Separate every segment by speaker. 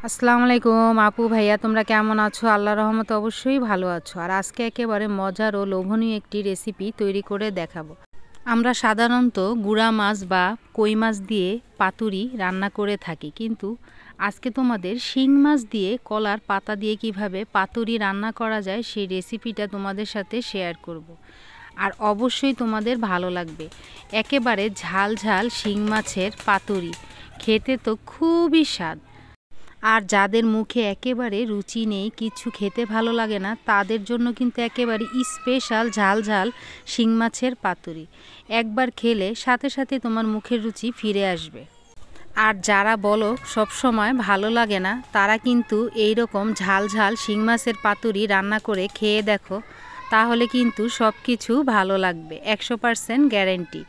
Speaker 1: আসসালামু আলাইকুম আপু ভাইয়া, তোমরা কেমন আছো? আল্লাহর রহমতে অবশ্যই ভালো আছো। আর আজকে একেবারে মজার ও লোভনীয় একটি রেসিপি তৈরি করে দেখাবো। আমরা সাধারণত গুড়া মাছ বা কই মাছ দিয়ে পাতুরি রান্না করে থাকি, কিন্তু আজকে তোমাদের শিং মাছ দিয়ে কলার পাতা দিয়ে কিভাবে পাতুরি রান্না করা যায় সেই রেসিপিটা তোমাদের সাথে শেয়ার করব। আর অবশ্যই তোমাদের ভালো লাগবে। একেবারে ঝাল ঝাল শিং মাছের পাতুরি খেতে তো খুবই স্বাদ। আর যাদের মুখে একেবারে রুচি নেই, কিছু খেতে ভালো লাগে না, তাদের জন্য কিন্তু একেবারে স্পেশাল ঝাল ঝাল শিং মাছের পাতুরি। একবার খেলে সাথে সাথে তোমার মুখের রুচি ফিরে আসবে। আর যারা বলো সবসময় ভালো লাগে না, তারা কিন্তু এই রকম ঝাল ঝাল শিং মাছের পাতুরি রান্না করে খেয়ে দেখো, তাহলে কিন্তু সব কিছু ভালো লাগবে, 100% গ্যারেন্টি।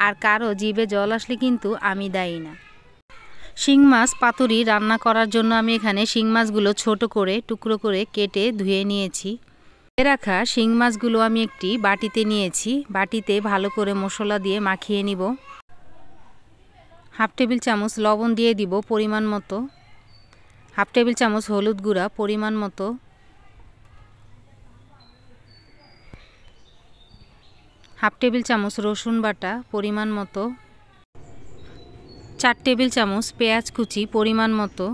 Speaker 1: আর কারো জিভে জল আসলে কিন্তু আমি দায়ী না। শিং মাছ পাতুরি রান্না করার জন্য আমি এখানে শিং মাছগুলো ছোট করে টুকরো করে কেটে ধুয়ে নিয়েছি। রাখা শিং মাছগুলো আমি একটি বাটিতে নিয়েছি। বাটিতে ভালো করে মশলা দিয়ে মাখিয়ে নিব। হাফ টেবিল চামচ লবণ দিয়ে দিব পরিমাণ মতো, হাফ টেবিল চামচ হলুদ গুঁড়া পরিমাণ মতো, হাফ টেবিল চামচ রসুন বাটা পরিমাণ মতো, 4 টেবিল চামচ পেঁয়াজ কুচি পরিমাণ মতো,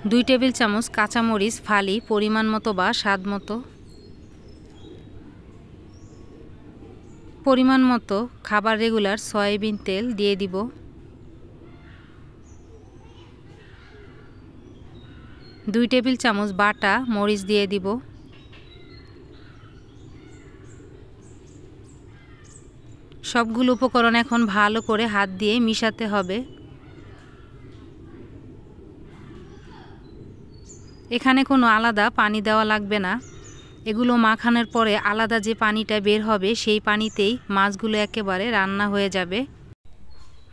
Speaker 1: 2 টেবিল চামচ কাঁচামরিচ ফালি পরিমাণ মতো বা স্বাদ মতো, পরিমাণ মতো খাবার রেগুলার সয়াবিন তেল দিয়ে দিব, 2 টেবিল চামচ বাটা মরিচ দিয়ে দিব, সবগুলো উপকরণ এখন ভালো করে হাত দিয়ে মিশাতে হবে। এখানে কোনো আলাদা পানি দেওয়া লাগবে না। এগুলো মাখানোর পরে আলাদা যে পানিটা বের হবে সেই পানিতেই মাছগুলো একেবারে রান্না হয়ে যাবে।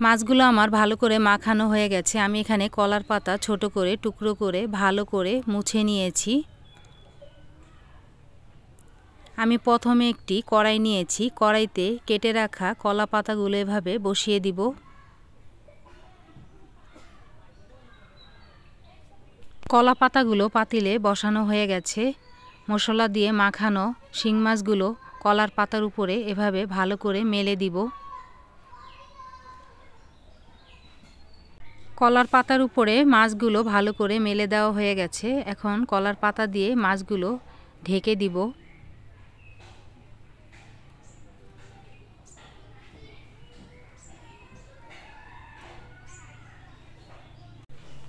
Speaker 1: মাছগুলো আমার ভালো করে মাখানো হয়ে গেছে। আমি এখানে কলার পাতা ছোট করে টুকরো করে ভালো করে মুছে নিয়েছি। আমি প্রথমে একটি কড়াই নিয়েছি। কড়াইতে কেটে রাখা কলা পাতাগুলো এভাবে বসিয়ে দিব। কলা পাতাগুলো পাতিলে বসানো হয়ে গেছে। মশলা দিয়ে মাখানো শিং মাছগুলো কলার পাতার উপরে এভাবে ভালো করে মেলে দিব। কলার পাতার উপরে মাছগুলো ভালো করে মেলে দেওয়া হয়ে গেছে। এখন কলার পাতা দিয়ে মাছগুলো ঢেকে দিব।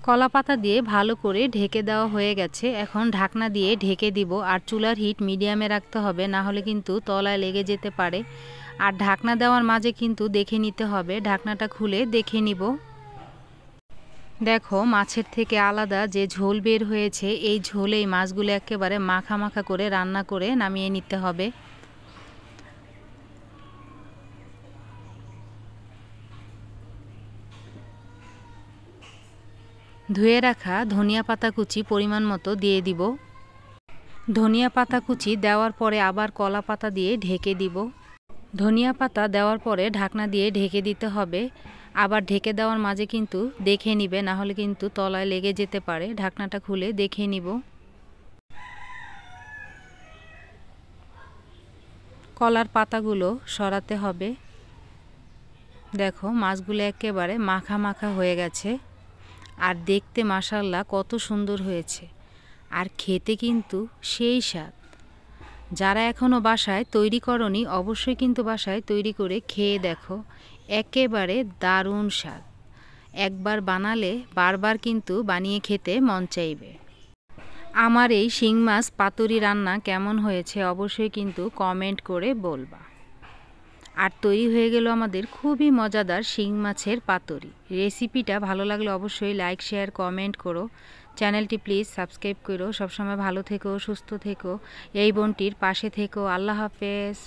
Speaker 1: কলা পাতা দিয়ে ভালো করে ঢেকে দেওয়া হয়ে গেছে। এখন ঢাকনা দিয়ে ঢেকে দিব। আর চুলার হিট মিডিয়ামে রাখতে হবে, না হলে কিন্তু তলায় লেগে যেতে পারে। আর ঢাকনা দেওয়ার মাঝে কিন্তু দেখে নিতে হবে। ঢাকনাটা খুলে দেখে নিব। দেখো মাছের থেকে আলাদা যে ঝোল বের হয়েছে, এই ঝোলেই মাছগুলো একেবারে মাখা মাখা করে রান্না করে নামিয়ে নিতে হবে। ধুয়ে রাখা ধনিয়া পাতা কুচি পরিমাণ মতো দিয়ে দিব। ধনিয়া পাতা কুচি দেওয়ার পরে আবার কলা পাতা দিয়ে ঢেকে দিব। ধনিয়া পাতা দেওয়ার পরে ঢাকনা দিয়ে ঢেকে দিতে হবে। আবার ঢেকে দেওয়ার মাঝে কিন্তু দেখে নিবে, না হলে কিন্তু তলায় লেগে যেতে পারে। ঢাকনাটা খুলে দেখে নিব। কলার পাতাগুলো সরাতে হবে। দেখো মাছগুলো একেবারে মাখা মাখা হয়ে গেছে। আর দেখতে মাশাআল্লাহ কত সুন্দর হয়েছে। আর খেতে কিন্তু সেই স্বাদ। যারা এখনও বাসায় তৈরি করনি, অবশ্যই কিন্তু বাসায় তৈরি করে খেয়ে দেখো, একেবারে দারুণ স্বাদ। একবার বানালে বারবার কিন্তু বানিয়ে খেতে মন চাইবে। আমার এই শিং মাছ পাতুরি রান্না কেমন হয়েছে অবশ্যই কিন্তু কমেন্ট করে বলবা। আর তৈরি হয়ে গেল আমাদের খুবই মজাদার শিং মাছের পাতুরি। রেসিপিটা ভালো লাগলে অবশ্যই লাইক শেয়ার কমেন্ট করো। চ্যানেলটি প্লিজ সাবস্ক্রাইব করো। সবসময় ভালো থেকো, সুস্থ থেকো, এই বোনটির পাশে থেকো। আল্লাহ হাফেজ।